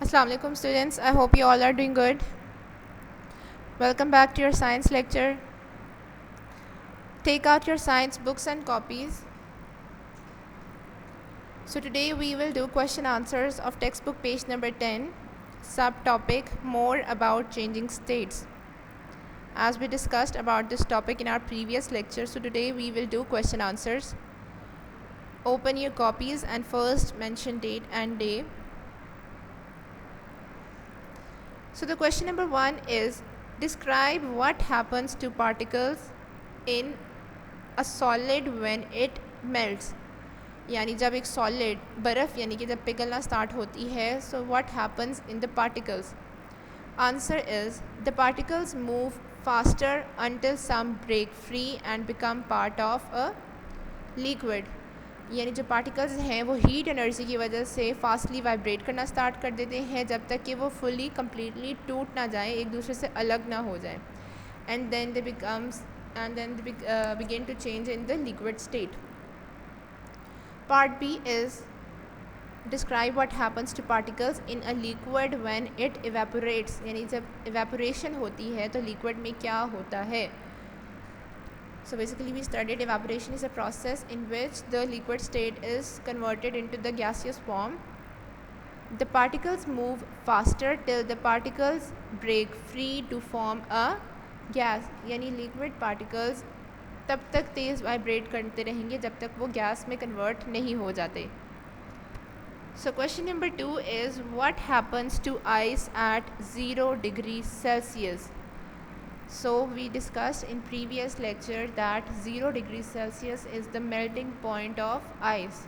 Assalamu alaikum students, I hope you all are doing good. Welcome back to your science lecture. Take out your science books and copies. So today we will do question answers of textbook page number 10, subtopic more about changing states. As we discussed about this topic in our previous lecture, so today we will do question answers. Open your copies and first mention date and day. So the question number 1 is, describe what happens to particles in a solid when it melts. यानी जब एक solid बर्फ़ यानी कि जब पिघलना start होती है, so what happens in the particles? Answer is, the particles move faster until some break free and become part of a liquid. यानी जो पार्टिकल्स हैं वो हीट एनर्जी की वजह से फास्टली वाइब्रेट करना स्टार्ट कर देते हैं जब तक कि वो फुली कम्प्लीटली टूट ना जाए, एक दूसरे से अलग ना हो जाए, and then they begin to change in the liquid state. Part B is describe what happens to particles in a liquid when it evaporates. यानी जब इवेपोरेशन होती है तो लिक्विड में क्या होता है. So basically we studied evaporation is a process in which the liquid state is converted into the gaseous form. The particles move faster till the particles break free to form a gas. यानी liquid particles तब तक तेज़ vibrate करते रहेंगे जब तक वो gas में कन्वर्ट नहीं हो जाते. So question number 2 is, what happens to ice at 0 degrees Celsius? So we discussed in previous lecture that 0 degrees Celsius is the melting point of ice.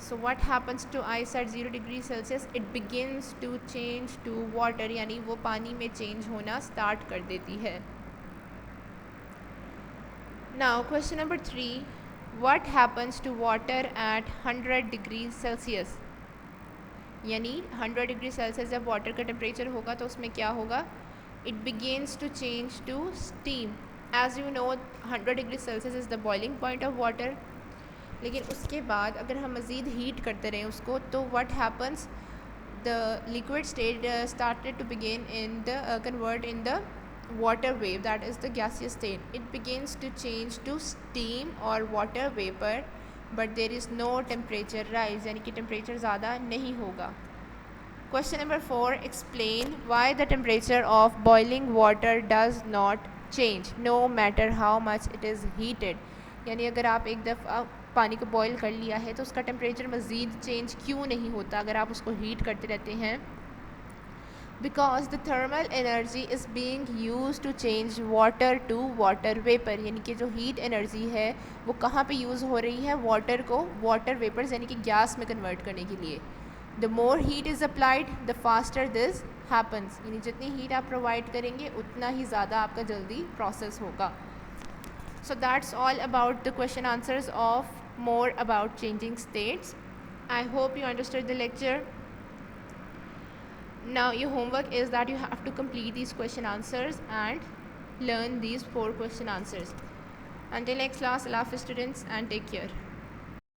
So what happens to ice at 0 degrees Celsius? It begins to change to water, यानी वो पानी में change होना start कर देती है. Now question number 3, what happens to water at 100 degrees Celsius? यानी 100 degree Celsius जब वाटर का टेम्परेचर होगा तो उसमें क्या होगा. It begins to change to steam. As you know, 100 degree Celsius is the boiling point of water. लेकिन उसके बाद अगर हम मज़ीद हीट करते रहें उसको तो what happens, the liquid state started to begin in the convert in the water wave, that is the gaseous state. It begins to change to steam or water vapor, but there is no temperature rise, यानी कि temperature ज़्यादा नहीं होगा. Question number 4, explain why the temperature of boiling water does not change no matter how much it is heated. यानी अगर आप एक दफ़ा पानी को बॉयल कर लिया है तो उसका टेम्परेचर मज़ीद चेंज क्यों नहीं होता अगर आप उसको हीट करते रहते हैं. Because the thermal energy is being used to change water to water vapor. यानी कि जो हीट एनर्जी है वो कहाँ पे यूज़ हो रही है, वाटर को वाटर वेपर्स यानी कि गैस में कन्वर्ट करने के लिए. The more heat is applied, the faster this happens. यानी जितनी हीट आप प्रोवाइड करेंगे उतना ही ज़्यादा आपका जल्दी प्रोसेस होगा. So that's all about the question answers of more about changing states. I hope you understood the lecture. Now your homework is that you have to complete these question answers and learn these 4 question answers. Until next class, Allah Hafiz students, and take care.